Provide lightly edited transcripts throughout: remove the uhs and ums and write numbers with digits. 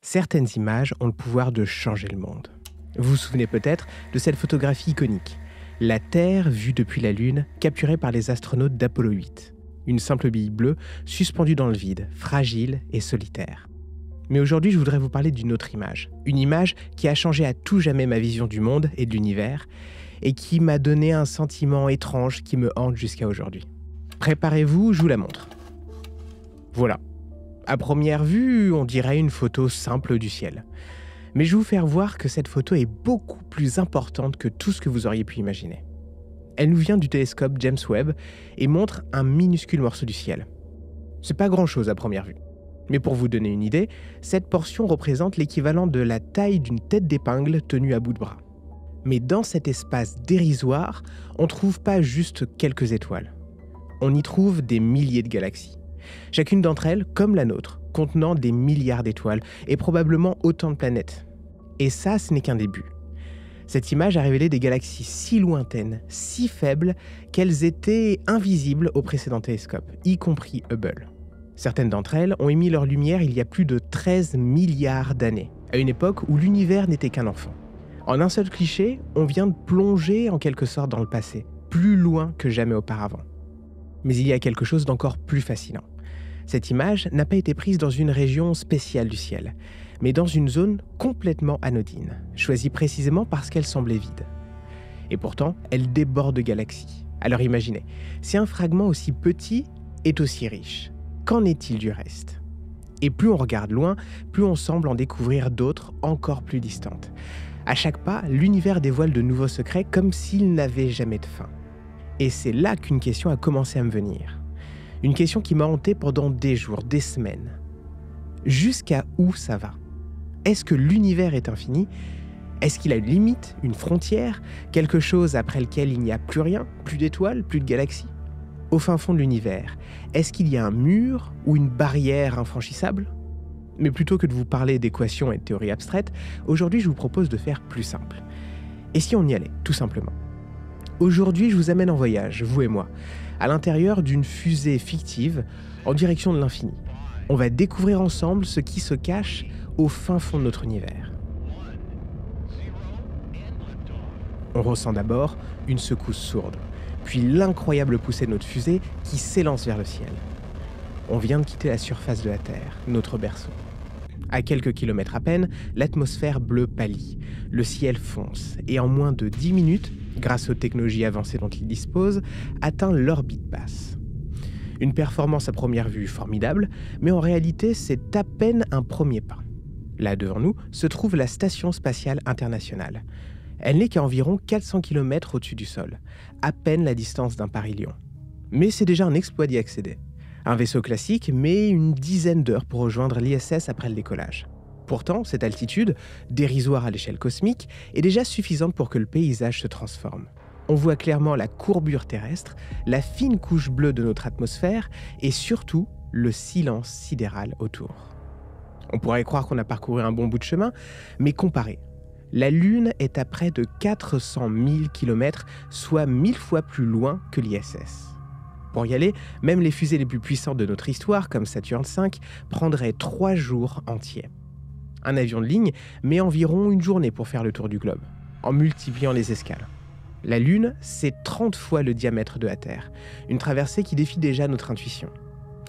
Certaines images ont le pouvoir de changer le monde. Vous vous souvenez peut-être de cette photographie iconique. La Terre vue depuis la Lune, capturée par les astronautes d'Apollo 8. Une simple bille bleue suspendue dans le vide, fragile et solitaire. Mais aujourd'hui, je voudrais vous parler d'une autre image. Une image qui a changé à tout jamais ma vision du monde et de l'univers et qui m'a donné un sentiment étrange qui me hante jusqu'à aujourd'hui. Préparez-vous, je vous la montre. Voilà. À première vue, on dirait une photo simple du ciel. Mais je vais vous faire voir que cette photo est beaucoup plus importante que tout ce que vous auriez pu imaginer. Elle nous vient du télescope James Webb et montre un minuscule morceau du ciel. C'est pas grand-chose à première vue. Mais pour vous donner une idée, cette portion représente l'équivalent de la taille d'une tête d'épingle tenue à bout de bras. Mais dans cet espace dérisoire, on ne trouve pas juste quelques étoiles. On y trouve des milliers de galaxies. Chacune d'entre elles, comme la nôtre, contenant des milliards d'étoiles et probablement autant de planètes. Et ça, ce n'est qu'un début. Cette image a révélé des galaxies si lointaines, si faibles, qu'elles étaient invisibles au précédent télescope, y compris Hubble. Certaines d'entre elles ont émis leur lumière il y a plus de 13 milliards d'années, à une époque où l'univers n'était qu'un enfant. En un seul cliché, on vient de plonger en quelque sorte dans le passé, plus loin que jamais auparavant. Mais il y a quelque chose d'encore plus fascinant. Cette image n'a pas été prise dans une région spéciale du ciel, mais dans une zone complètement anodine, choisie précisément parce qu'elle semblait vide. Et pourtant, elle déborde de galaxies. Alors imaginez, si un fragment aussi petit est aussi riche, qu'en est-il du reste ? Et plus on regarde loin, plus on semble en découvrir d'autres encore plus distantes. À chaque pas, l'univers dévoile de nouveaux secrets comme s'il n'avait jamais de fin. Et c'est là qu'une question a commencé à me venir. Une question qui m'a hanté pendant des jours, des semaines. Jusqu'à où ça va ? Est-ce que l'univers est infini ? Est-ce qu'il a une limite, une frontière, quelque chose après lequel il n'y a plus rien, plus d'étoiles, plus de galaxies ? Au fin fond de l'univers, est-ce qu'il y a un mur ou une barrière infranchissable ? Mais plutôt que de vous parler d'équations et de théories abstraites, aujourd'hui je vous propose de faire plus simple. Et si on y allait, tout simplement ? Aujourd'hui, je vous amène en voyage, vous et moi, à l'intérieur d'une fusée fictive en direction de l'infini. On va découvrir ensemble ce qui se cache au fin fond de notre univers. On ressent d'abord une secousse sourde, puis l'incroyable poussée de notre fusée qui s'élance vers le ciel. On vient de quitter la surface de la Terre, notre berceau. À quelques kilomètres à peine, l'atmosphère bleue pâlit, le ciel fonce, et en moins de 10 minutes, grâce aux technologies avancées dont il dispose, atteint l'orbite basse. Une performance à première vue formidable, mais en réalité, c'est à peine un premier pas. Là devant nous se trouve la Station spatiale internationale. Elle n'est qu'à environ 400 km au-dessus du sol, à peine la distance d'un Paris-Lyon. Mais c'est déjà un exploit d'y accéder. Un vaisseau classique met une dizaine d'heures pour rejoindre l'ISS après le décollage. Pourtant, cette altitude, dérisoire à l'échelle cosmique, est déjà suffisante pour que le paysage se transforme. On voit clairement la courbure terrestre, la fine couche bleue de notre atmosphère et surtout le silence sidéral autour. On pourrait croire qu'on a parcouru un bon bout de chemin, mais comparez. La Lune est à près de 400 000 km, soit 1000 fois plus loin que l'ISS. Pour y aller, même les fusées les plus puissantes de notre histoire, comme Saturn V, prendraient 3 jours entiers. Un avion de ligne met environ une journée pour faire le tour du globe, en multipliant les escales. La Lune, c'est 30 fois le diamètre de la Terre, une traversée qui défie déjà notre intuition.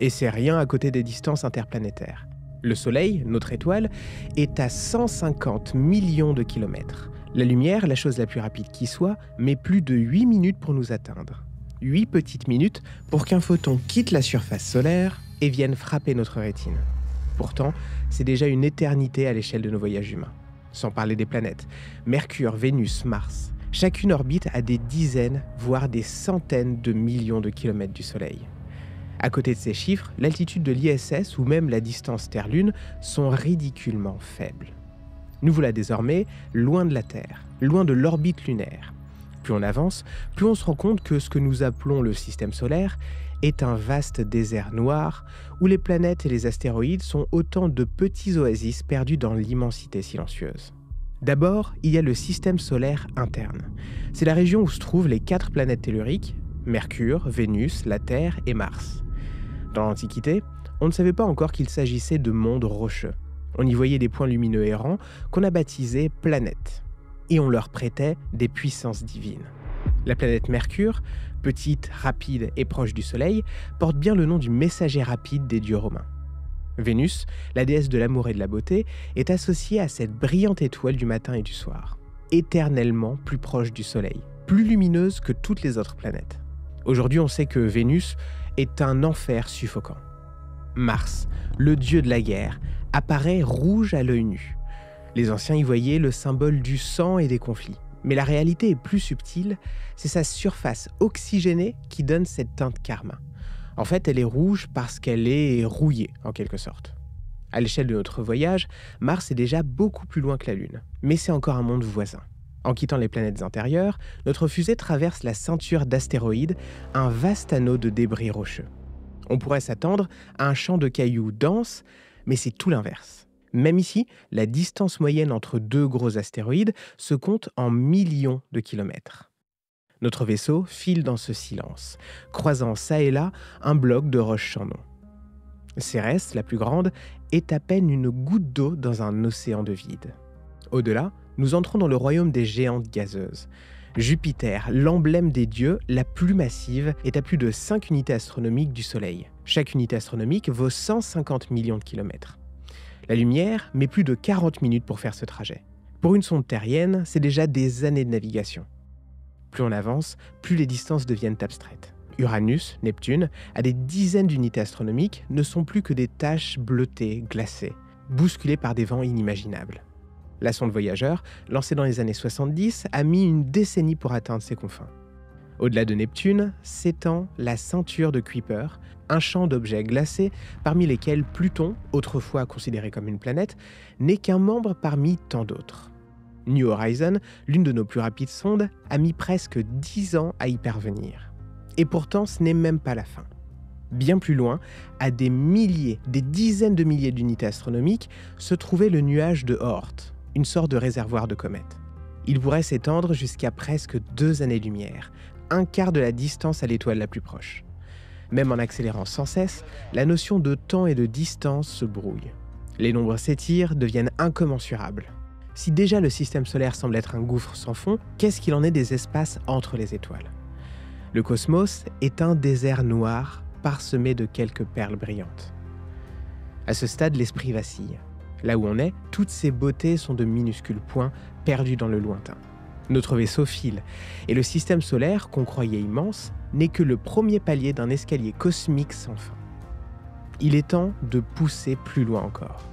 Et c'est rien à côté des distances interplanétaires. Le Soleil, notre étoile, est à 150 millions de kilomètres. La lumière, la chose la plus rapide qui soit, met plus de 8 minutes pour nous atteindre. 8 petites minutes pour qu'un photon quitte la surface solaire et vienne frapper notre rétine. Pourtant, c'est déjà une éternité à l'échelle de nos voyages humains. Sans parler des planètes, Mercure, Vénus, Mars. Chacune orbite à des dizaines, voire des centaines de millions de kilomètres du Soleil. À côté de ces chiffres, l'altitude de l'ISS ou même la distance Terre-Lune sont ridiculement faibles. Nous voilà désormais loin de la Terre, loin de l'orbite lunaire. Plus on avance, plus on se rend compte que ce que nous appelons le système solaire est un vaste désert noir où les planètes et les astéroïdes sont autant de petits oasis perdus dans l'immensité silencieuse. D'abord, il y a le système solaire interne. C'est la région où se trouvent les 4 planètes telluriques, Mercure, Vénus, la Terre et Mars. Dans l'Antiquité, on ne savait pas encore qu'il s'agissait de mondes rocheux. On y voyait des points lumineux errants qu'on a baptisés planètes. Et on leur prêtait des puissances divines. La planète Mercure, petite, rapide et proche du Soleil, porte bien le nom du messager rapide des dieux romains. Vénus, la déesse de l'amour et de la beauté, est associée à cette brillante étoile du matin et du soir, éternellement plus proche du Soleil, plus lumineuse que toutes les autres planètes. Aujourd'hui, on sait que Vénus est un enfer suffocant. Mars, le dieu de la guerre, apparaît rouge à l'œil nu. Les anciens y voyaient le symbole du sang et des conflits. Mais la réalité est plus subtile, c'est sa surface oxygénée qui donne cette teinte karma. En fait, elle est rouge parce qu'elle est rouillée, en quelque sorte. À l'échelle de notre voyage, Mars est déjà beaucoup plus loin que la Lune, mais c'est encore un monde voisin. En quittant les planètes intérieures, notre fusée traverse la ceinture d'astéroïdes, un vaste anneau de débris rocheux. On pourrait s'attendre à un champ de cailloux dense, mais c'est tout l'inverse. Même ici, la distance moyenne entre deux gros astéroïdes se compte en millions de kilomètres. Notre vaisseau file dans ce silence, croisant çà et là un bloc de roches sans nom. Cérès, la plus grande, est à peine une goutte d'eau dans un océan de vide. Au-delà, nous entrons dans le royaume des géantes gazeuses. Jupiter, l'emblème des dieux, la plus massive, est à plus de 5 unités astronomiques du Soleil. Chaque unité astronomique vaut 150 millions de kilomètres. La lumière met plus de 40 minutes pour faire ce trajet. Pour une sonde terrienne, c'est déjà des années de navigation. Plus on avance, plus les distances deviennent abstraites. Uranus, Neptune, à des dizaines d'unités astronomiques, ne sont plus que des taches bleutées, glacées, bousculées par des vents inimaginables. La sonde Voyageur, lancée dans les années 70, a mis une décennie pour atteindre ses confins. Au-delà de Neptune s'étend la ceinture de Kuiper, un champ d'objets glacés parmi lesquels Pluton, autrefois considéré comme une planète, n'est qu'un membre parmi tant d'autres. New Horizons, l'une de nos plus rapides sondes, a mis presque 10 ans à y parvenir. Et pourtant, ce n'est même pas la fin. Bien plus loin, à des milliers, des dizaines de milliers d'unités astronomiques, se trouvait le nuage de Oort, une sorte de réservoir de comètes. Il pourrait s'étendre jusqu'à presque 2 années-lumière, un quart de la distance à l'étoile la plus proche. Même en accélérant sans cesse, la notion de temps et de distance se brouille. Les nombres s'étirent, deviennent incommensurables. Si déjà le système solaire semble être un gouffre sans fond, qu'est-ce qu'il en est des espaces entre les étoiles ? Le cosmos est un désert noir parsemé de quelques perles brillantes. À ce stade, l'esprit vacille. Là où on est, toutes ces beautés sont de minuscules points perdus dans le lointain. Notre vaisseau file, et le système solaire, qu'on croyait immense, n'est que le premier palier d'un escalier cosmique sans fin. Il est temps de pousser plus loin encore.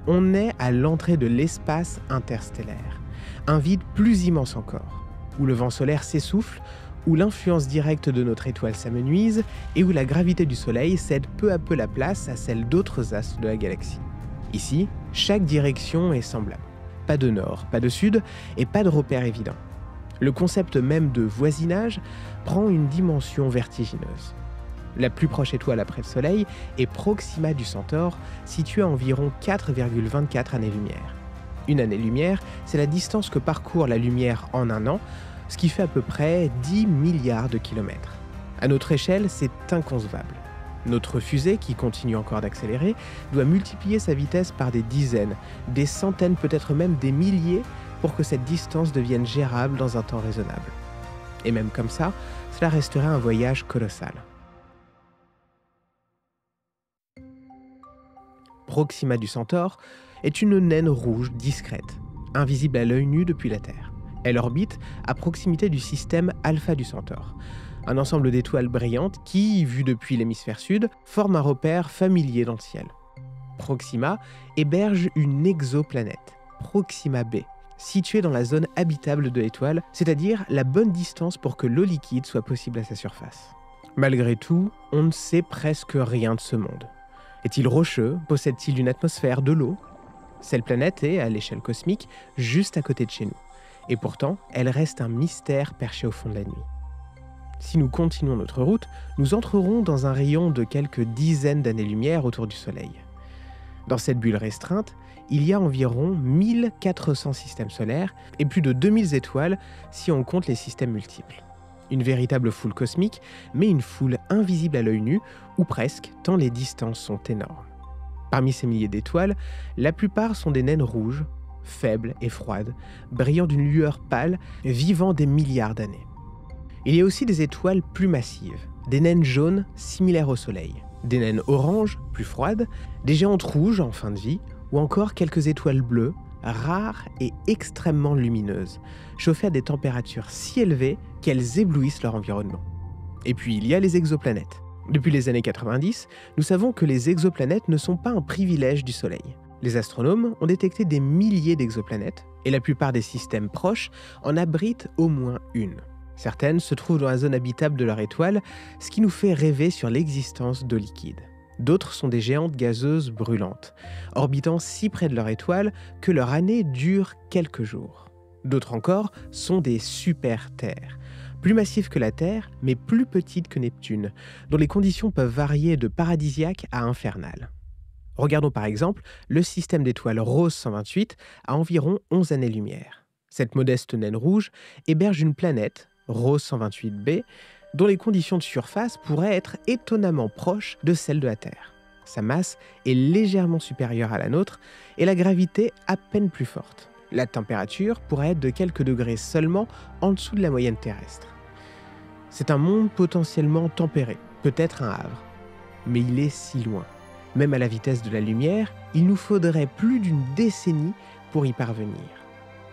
On est à l'entrée de l'espace interstellaire, un vide plus immense encore, où le vent solaire s'essouffle, où l'influence directe de notre étoile s'amenuise et où la gravité du Soleil cède peu à peu la place à celle d'autres astres de la galaxie. Ici, chaque direction est semblable. Pas de nord, pas de sud et pas de repère évident. Le concept même de voisinage prend une dimension vertigineuse. La plus proche étoile après le Soleil est Proxima du Centaure, située à environ 4,24 années-lumière. Une année-lumière, c'est la distance que parcourt la lumière en un an, ce qui fait à peu près 10 milliards de kilomètres. À notre échelle, c'est inconcevable. Notre fusée, qui continue encore d'accélérer, doit multiplier sa vitesse par des dizaines, des centaines, peut-être même des milliers, pour que cette distance devienne gérable dans un temps raisonnable. Et même comme ça, cela resterait un voyage colossal. Proxima du Centaure est une naine rouge discrète, invisible à l'œil nu depuis la Terre. Elle orbite à proximité du système Alpha du Centaure, un ensemble d'étoiles brillantes qui, vues depuis l'hémisphère sud, forment un repère familier dans le ciel. Proxima héberge une exoplanète, Proxima b, située dans la zone habitable de l'étoile, c'est-à-dire la bonne distance pour que l'eau liquide soit possible à sa surface. Malgré tout, on ne sait presque rien de ce monde. Est-il rocheux? Possède-t-il une atmosphère, de l'eau? Cette planète est, à l'échelle cosmique, juste à côté de chez nous. Et pourtant, elle reste un mystère perché au fond de la nuit. Si nous continuons notre route, nous entrerons dans un rayon de quelques dizaines d'années-lumière autour du Soleil. Dans cette bulle restreinte, il y a environ 1400 systèmes solaires et plus de 2000 étoiles si on compte les systèmes multiples. Une véritable foule cosmique, mais une foule invisible à l'œil nu, ou presque, tant les distances sont énormes. Parmi ces milliers d'étoiles, la plupart sont des naines rouges, faibles et froides, brillant d'une lueur pâle, vivant des milliards d'années. Il y a aussi des étoiles plus massives, des naines jaunes similaires au Soleil, des naines oranges, plus froides, des géantes rouges en fin de vie, ou encore quelques étoiles bleues, rares et extrêmement lumineuses, chauffées à des températures si élevées qu'elles éblouissent leur environnement. Et puis il y a les exoplanètes. Depuis les années 90, nous savons que les exoplanètes ne sont pas un privilège du Soleil. Les astronomes ont détecté des milliers d'exoplanètes, et la plupart des systèmes proches en abritent au moins une. Certaines se trouvent dans la zone habitable de leur étoile, ce qui nous fait rêver sur l'existence d'eau liquide. D'autres sont des géantes gazeuses brûlantes, orbitant si près de leur étoile que leur année dure quelques jours. D'autres encore sont des super-terres, plus massives que la Terre, mais plus petites que Neptune, dont les conditions peuvent varier de paradisiaques à infernales. Regardons par exemple le système d'étoiles Rose 128 à environ 11 années-lumière. Cette modeste naine rouge héberge une planète, Rose 128b, dont les conditions de surface pourraient être étonnamment proches de celles de la Terre. Sa masse est légèrement supérieure à la nôtre et la gravité à peine plus forte. La température pourrait être de quelques degrés seulement en dessous de la moyenne terrestre. C'est un monde potentiellement tempéré, peut-être un havre. Mais il est si loin. Même à la vitesse de la lumière, il nous faudrait plus d'une décennie pour y parvenir.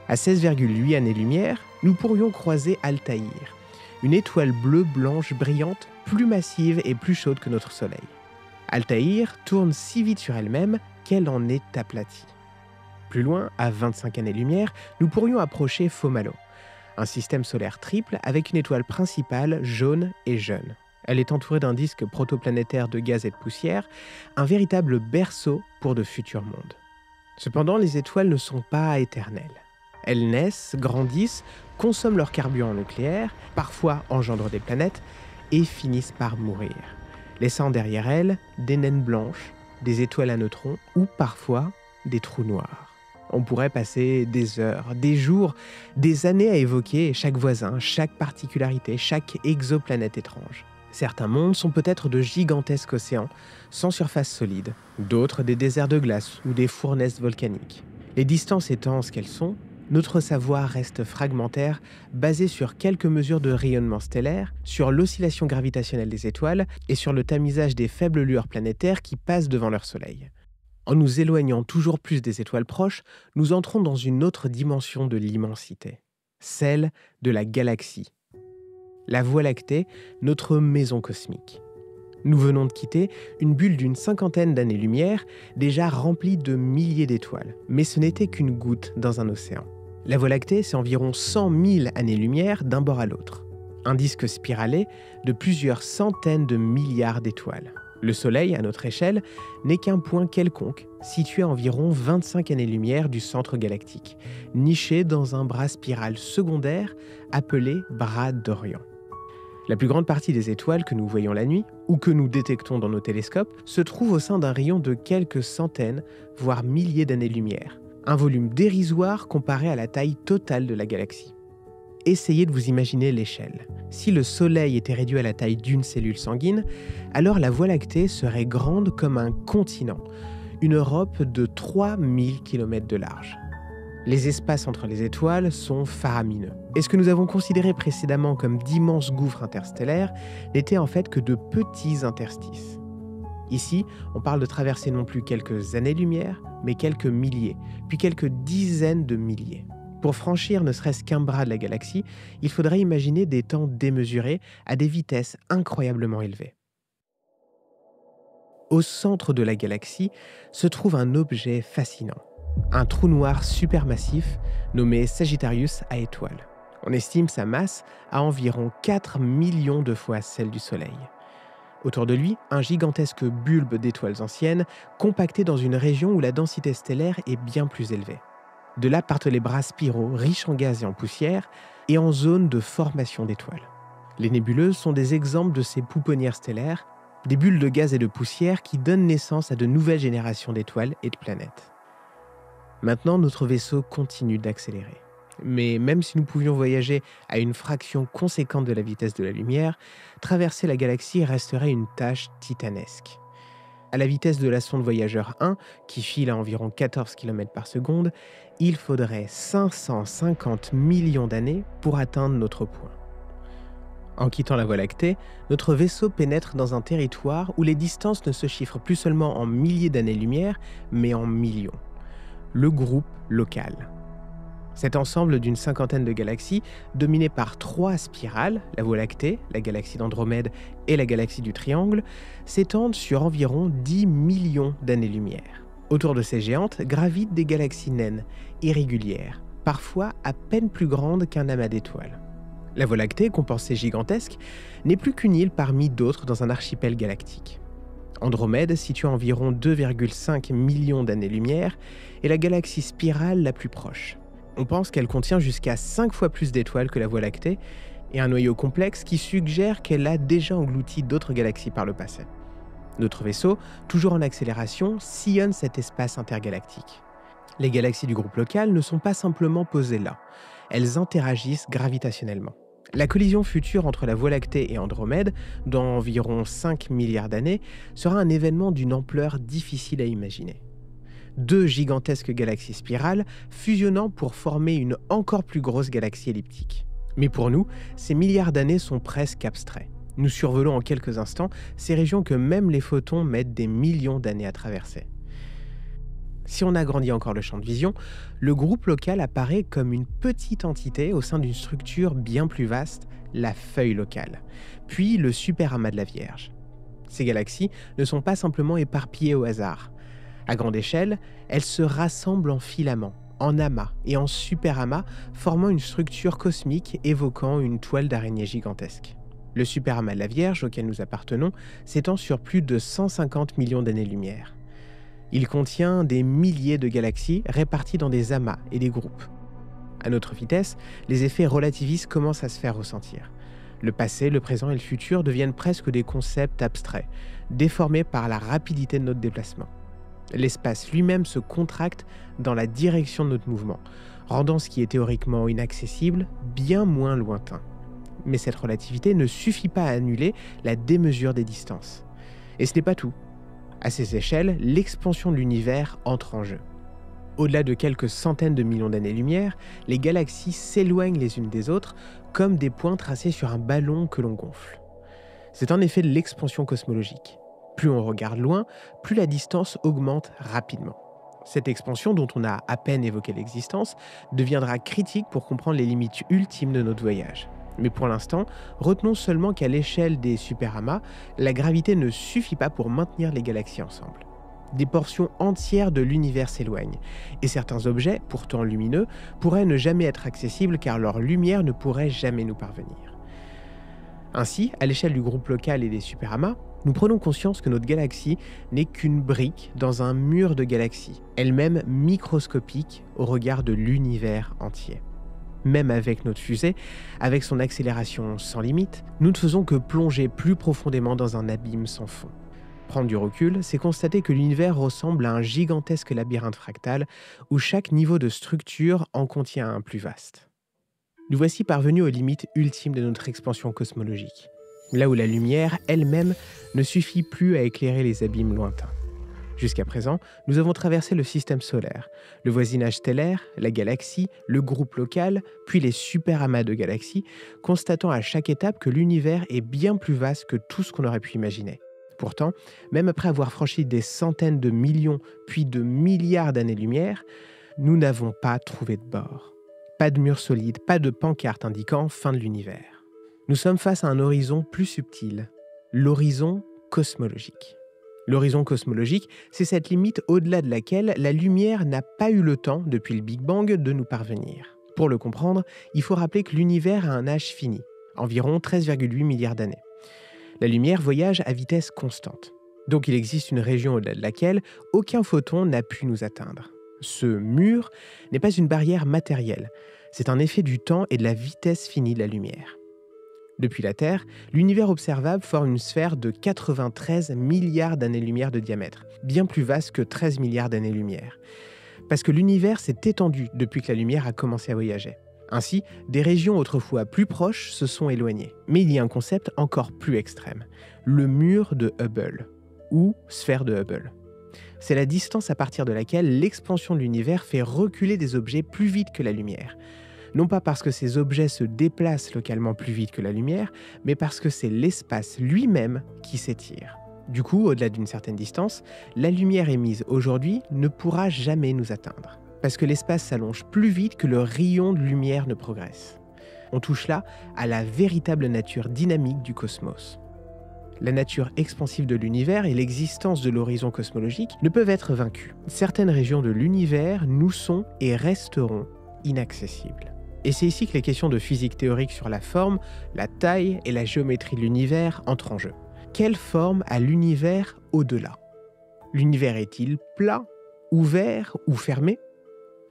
À 16,8 années-lumière, nous pourrions croiser Altaïr, une étoile bleue-blanche brillante, plus massive et plus chaude que notre Soleil. Altaïr tourne si vite sur elle-même qu'elle en est aplatie. Plus loin, à 25 années-lumière, nous pourrions approcher Fomalhaut, un système solaire triple avec une étoile principale jaune et jeune. Elle est entourée d'un disque protoplanétaire de gaz et de poussière, un véritable berceau pour de futurs mondes. Cependant, les étoiles ne sont pas éternelles. Elles naissent, grandissent, consomment leur carburant nucléaire, parfois engendrent des planètes, et finissent par mourir, laissant derrière elles des naines blanches, des étoiles à neutrons ou parfois des trous noirs. On pourrait passer des heures, des jours, des années à évoquer chaque voisin, chaque particularité, chaque exoplanète étrange. Certains mondes sont peut-être de gigantesques océans, sans surface solide, d'autres des déserts de glace ou des fournaises volcaniques. Les distances étant ce qu'elles sont, notre savoir reste fragmentaire, basé sur quelques mesures de rayonnement stellaire, sur l'oscillation gravitationnelle des étoiles et sur le tamisage des faibles lueurs planétaires qui passent devant leur soleil. En nous éloignant toujours plus des étoiles proches, nous entrons dans une autre dimension de l'immensité, celle de la galaxie. La Voie lactée, notre maison cosmique. Nous venons de quitter une bulle d'une 50aine d'années-lumière, déjà remplie de milliers d'étoiles, mais ce n'était qu'une goutte dans un océan. La Voie lactée, c'est environ 100 000 années-lumière d'un bord à l'autre. Un disque spiralé de plusieurs centaines de milliards d'étoiles. Le Soleil, à notre échelle, n'est qu'un point quelconque, situé à environ 25 années-lumière du centre galactique, niché dans un bras spiral secondaire appelé bras d'Orion. La plus grande partie des étoiles que nous voyons la nuit, ou que nous détectons dans nos télescopes, se trouve au sein d'un rayon de quelques centaines, voire milliers d'années-lumière, un volume dérisoire comparé à la taille totale de la galaxie. Essayez de vous imaginer l'échelle. Si le Soleil était réduit à la taille d'une cellule sanguine, alors la Voie lactée serait grande comme un continent, une Europe de 3000 km de large. Les espaces entre les étoiles sont faramineux. Et ce que nous avons considéré précédemment comme d'immenses gouffres interstellaires n'étaient en fait que de petits interstices. Ici, on parle de traverser non plus quelques années-lumière, mais quelques milliers, puis quelques dizaines de milliers. Pour franchir ne serait-ce qu'un bras de la galaxie, il faudrait imaginer des temps démesurés à des vitesses incroyablement élevées. Au centre de la galaxie se trouve un objet fascinant. Un trou noir supermassif nommé Sagittarius à étoiles. On estime sa masse à environ 4 millions de fois celle du Soleil. Autour de lui, un gigantesque bulbe d'étoiles anciennes compacté dans une région où la densité stellaire est bien plus élevée. De là partent les bras spiraux riches en gaz et en poussière et en zone de formation d'étoiles. Les nébuleuses sont des exemples de ces pouponnières stellaires, des bulles de gaz et de poussière qui donnent naissance à de nouvelles générations d'étoiles et de planètes. Maintenant, notre vaisseau continue d'accélérer. Mais même si nous pouvions voyager à une fraction conséquente de la vitesse de la lumière, traverser la galaxie resterait une tâche titanesque. À la vitesse de la sonde Voyageur 1, qui file à environ 14 km par seconde, il faudrait 550 millions d'années pour atteindre notre point. En quittant la Voie lactée, notre vaisseau pénètre dans un territoire où les distances ne se chiffrent plus seulement en milliers d'années-lumière, mais en millions. Le groupe local. Cet ensemble d'une cinquantaine de galaxies, dominé par 3 spirales, la Voie lactée, la galaxie d'Andromède et la galaxie du Triangle, s'étendent sur environ 10 millions d'années-lumière. Autour de ces géantes gravitent des galaxies naines, irrégulières, parfois à peine plus grandes qu'un amas d'étoiles. La Voie lactée, qu'on pensait gigantesque, n'est plus qu'une île parmi d'autres dans un archipel galactique. Andromède, située à environ 2,5 millions d'années-lumière, est la galaxie spirale la plus proche. On pense qu'elle contient jusqu'à 5 fois plus d'étoiles que la Voie lactée et un noyau complexe qui suggère qu'elle a déjà englouti d'autres galaxies par le passé. Notre vaisseau, toujours en accélération, sillonne cet espace intergalactique. Les galaxies du groupe local ne sont pas simplement posées là, elles interagissent gravitationnellement. La collision future entre la Voie lactée et Andromède, dans environ 5 milliards d'années, sera un événement d'une ampleur difficile à imaginer. 2 gigantesques galaxies spirales fusionnant pour former une encore plus grosse galaxie elliptique. Mais pour nous, ces milliards d'années sont presque abstraits. Nous survolons en quelques instants ces régions que même les photons mettent des millions d'années à traverser. Si on agrandit encore le champ de vision, le groupe local apparaît comme une petite entité au sein d'une structure bien plus vaste, la feuille locale, puis le superamas de la Vierge. Ces galaxies ne sont pas simplement éparpillées au hasard. À grande échelle, elles se rassemblent en filaments, en amas et en superamas, formant une structure cosmique évoquant une toile d'araignée gigantesque. Le superamas de la Vierge auquel nous appartenons s'étend sur plus de 150 millions d'années-lumière. Il contient des milliers de galaxies réparties dans des amas et des groupes. À notre vitesse, les effets relativistes commencent à se faire ressentir. Le passé, le présent et le futur deviennent presque des concepts abstraits, déformés par la rapidité de notre déplacement. L'espace lui-même se contracte dans la direction de notre mouvement, rendant ce qui est théoriquement inaccessible bien moins lointain. Mais cette relativité ne suffit pas à annuler la démesure des distances. Et ce n'est pas tout. À ces échelles, l'expansion de l'univers entre en jeu. Au-delà de quelques centaines de millions d'années-lumière, les galaxies s'éloignent les unes des autres comme des points tracés sur un ballon que l'on gonfle. C'est en effet de l'expansion cosmologique. Plus on regarde loin, plus la distance augmente rapidement. Cette expansion, dont on a à peine évoqué l'existence, deviendra critique pour comprendre les limites ultimes de notre voyage. Mais pour l'instant, retenons seulement qu'à l'échelle des superamas, la gravité ne suffit pas pour maintenir les galaxies ensemble. Des portions entières de l'univers s'éloignent, et certains objets, pourtant lumineux, pourraient ne jamais être accessibles car leur lumière ne pourrait jamais nous parvenir. Ainsi, à l'échelle du groupe local et des superamas, nous prenons conscience que notre galaxie n'est qu'une brique dans un mur de galaxies, elle-même microscopique au regard de l'univers entier. Même avec notre fusée, avec son accélération sans limite, nous ne faisons que plonger plus profondément dans un abîme sans fond. Prendre du recul, c'est constater que l'univers ressemble à un gigantesque labyrinthe fractal où chaque niveau de structure en contient un plus vaste. Nous voici parvenus aux limites ultimes de notre expansion cosmologique, là où la lumière elle-même ne suffit plus à éclairer les abîmes lointains. Jusqu'à présent, nous avons traversé le système solaire, le voisinage stellaire, la galaxie, le groupe local, puis les superamas de galaxies, constatant à chaque étape que l'univers est bien plus vaste que tout ce qu'on aurait pu imaginer. Pourtant, même après avoir franchi des centaines de millions, puis de milliards d'années-lumière, nous n'avons pas trouvé de bord. Pas de mur solide, pas de pancarte indiquant fin de l'univers. Nous sommes face à un horizon plus subtil, l'horizon cosmologique. L'horizon cosmologique, c'est cette limite au-delà de laquelle la lumière n'a pas eu le temps, depuis le Big Bang, de nous parvenir. Pour le comprendre, il faut rappeler que l'univers a un âge fini, environ 13,8 milliards d'années. La lumière voyage à vitesse constante. Donc il existe une région au-delà de laquelle aucun photon n'a pu nous atteindre. Ce mur n'est pas une barrière matérielle, c'est un effet du temps et de la vitesse finie de la lumière. Depuis la Terre, l'univers observable forme une sphère de 93 milliards d'années-lumière de diamètre, bien plus vaste que 13 milliards d'années-lumière. Parce que l'univers s'est étendu depuis que la lumière a commencé à voyager. Ainsi, des régions autrefois plus proches se sont éloignées. Mais il y a un concept encore plus extrême, le mur de Hubble. ou sphère de Hubble. C'est la distance à partir de laquelle l'expansion de l'univers fait reculer des objets plus vite que la lumière. Non pas parce que ces objets se déplacent localement plus vite que la lumière, mais parce que c'est l'espace lui-même qui s'étire. Du coup, au-delà d'une certaine distance, la lumière émise aujourd'hui ne pourra jamais nous atteindre, parce que l'espace s'allonge plus vite que le rayon de lumière ne progresse. On touche là à la véritable nature dynamique du cosmos. La nature expansive de l'univers et l'existence de l'horizon cosmologique ne peuvent être vaincues. Certaines régions de l'univers nous sont et resteront inaccessibles. Et c'est ici que les questions de physique théorique sur la forme, la taille et la géométrie de l'univers entrent en jeu. Quelle forme a l'univers au-delà? L'univers est-il plat, ouvert ou fermé?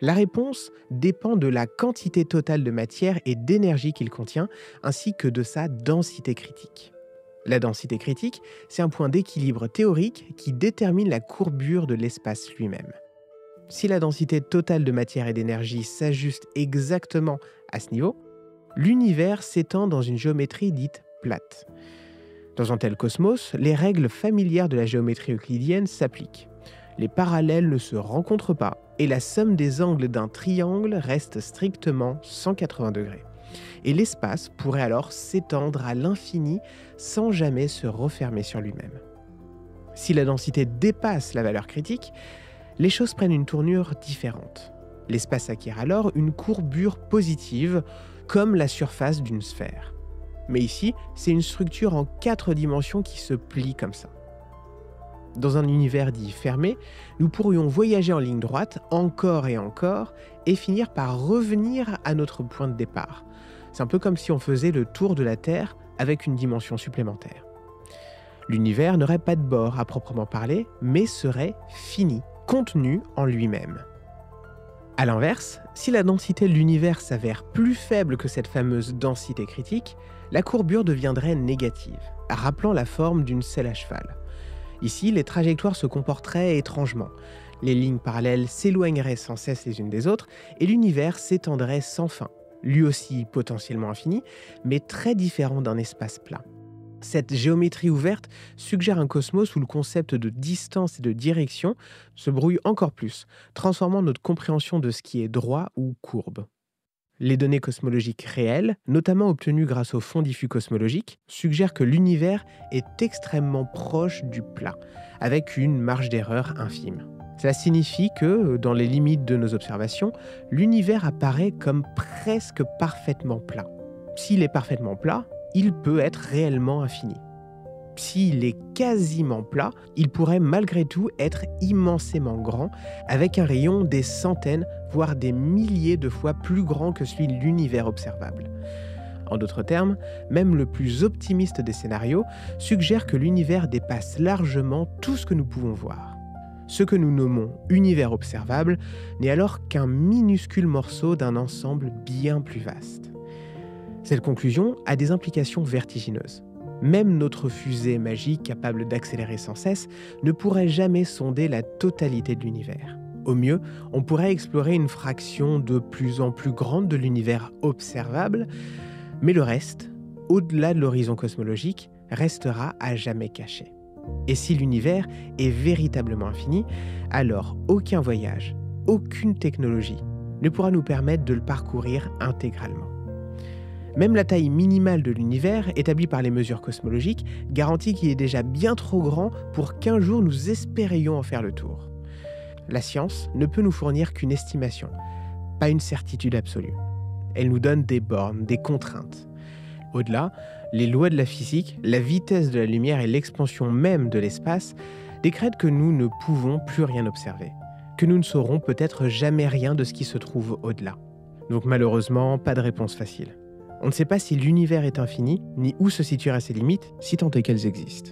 La réponse dépend de la quantité totale de matière et d'énergie qu'il contient, ainsi que de sa densité critique. La densité critique, c'est un point d'équilibre théorique qui détermine la courbure de l'espace lui-même. Si la densité totale de matière et d'énergie s'ajuste exactement à ce niveau, l'univers s'étend dans une géométrie dite plate. Dans un tel cosmos, les règles familières de la géométrie euclidienne s'appliquent. Les parallèles ne se rencontrent pas et la somme des angles d'un triangle reste strictement 180 degrés. Et l'espace pourrait alors s'étendre à l'infini sans jamais se refermer sur lui-même. Si la densité dépasse la valeur critique, les choses prennent une tournure différente. L'espace acquiert alors une courbure positive, comme la surface d'une sphère. Mais ici, c'est une structure en 4 dimensions qui se plie comme ça. Dans un univers dit fermé, nous pourrions voyager en ligne droite encore et finir par revenir à notre point de départ. C'est un peu comme si on faisait le tour de la Terre avec une dimension supplémentaire. L'univers n'aurait pas de bord à proprement parler, mais serait fini, contenu en lui-même. A l'inverse, si la densité de l'univers s'avère plus faible que cette fameuse densité critique, la courbure deviendrait négative, rappelant la forme d'une selle à cheval. Ici, les trajectoires se comporteraient étrangement. Les lignes parallèles s'éloigneraient sans cesse les unes des autres et l'univers s'étendrait sans fin, lui aussi potentiellement infini, mais très différent d'un espace plat. Cette géométrie ouverte suggère un cosmos où le concept de distance et de direction se brouille encore plus, transformant notre compréhension de ce qui est droit ou courbe. Les données cosmologiques réelles, notamment obtenues grâce au fond diffus cosmologique, suggèrent que l'univers est extrêmement proche du plat, avec une marge d'erreur infime. Cela signifie que, dans les limites de nos observations, l'univers apparaît comme presque parfaitement plat. S'il est parfaitement plat, il peut être réellement infini. S'il est quasiment plat, il pourrait malgré tout être immensément grand, avec un rayon des centaines, voire des milliers de fois plus grand que celui de l'univers observable. En d'autres termes, même le plus optimiste des scénarios suggère que l'univers dépasse largement tout ce que nous pouvons voir. Ce que nous nommons univers observable n'est alors qu'un minuscule morceau d'un ensemble bien plus vaste. Cette conclusion a des implications vertigineuses. Même notre fusée magique capable d'accélérer sans cesse ne pourrait jamais sonder la totalité de l'univers. Au mieux, on pourrait explorer une fraction de plus en plus grande de l'univers observable, mais le reste, au-delà de l'horizon cosmologique, restera à jamais caché. Et si l'univers est véritablement infini, alors aucun voyage, aucune technologie ne pourra nous permettre de le parcourir intégralement. Même la taille minimale de l'univers, établie par les mesures cosmologiques, garantit qu'il est déjà bien trop grand pour qu'un jour nous espérions en faire le tour. La science ne peut nous fournir qu'une estimation, pas une certitude absolue. Elle nous donne des bornes, des contraintes. Au-delà, les lois de la physique, la vitesse de la lumière et l'expansion même de l'espace décrètent que nous ne pouvons plus rien observer, que nous ne saurons peut-être jamais rien de ce qui se trouve au-delà. Donc malheureusement, pas de réponse facile. On ne sait pas si l'univers est infini, ni où se situeraient ses limites, si tant est qu'elles existent.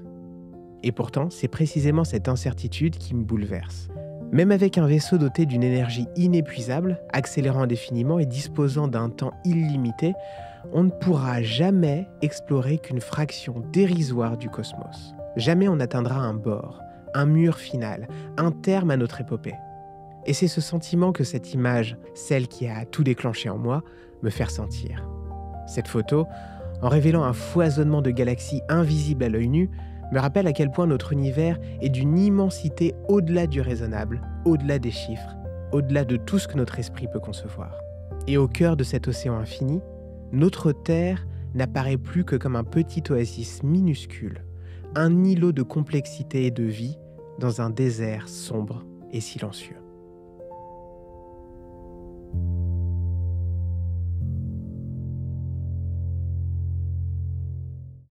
Et pourtant, c'est précisément cette incertitude qui me bouleverse. Même avec un vaisseau doté d'une énergie inépuisable, accélérant indéfiniment et disposant d'un temps illimité, on ne pourra jamais explorer qu'une fraction dérisoire du cosmos. Jamais on n'atteindra un bord, un mur final, un terme à notre épopée. Et c'est ce sentiment que cette image, celle qui a tout déclenché en moi, me fait ressentir. Cette photo, en révélant un foisonnement de galaxies invisibles à l'œil nu, me rappelle à quel point notre univers est d'une immensité au-delà du raisonnable, au-delà des chiffres, au-delà de tout ce que notre esprit peut concevoir. Et au cœur de cet océan infini, notre Terre n'apparaît plus que comme un petit oasis minuscule, un îlot de complexité et de vie dans un désert sombre et silencieux.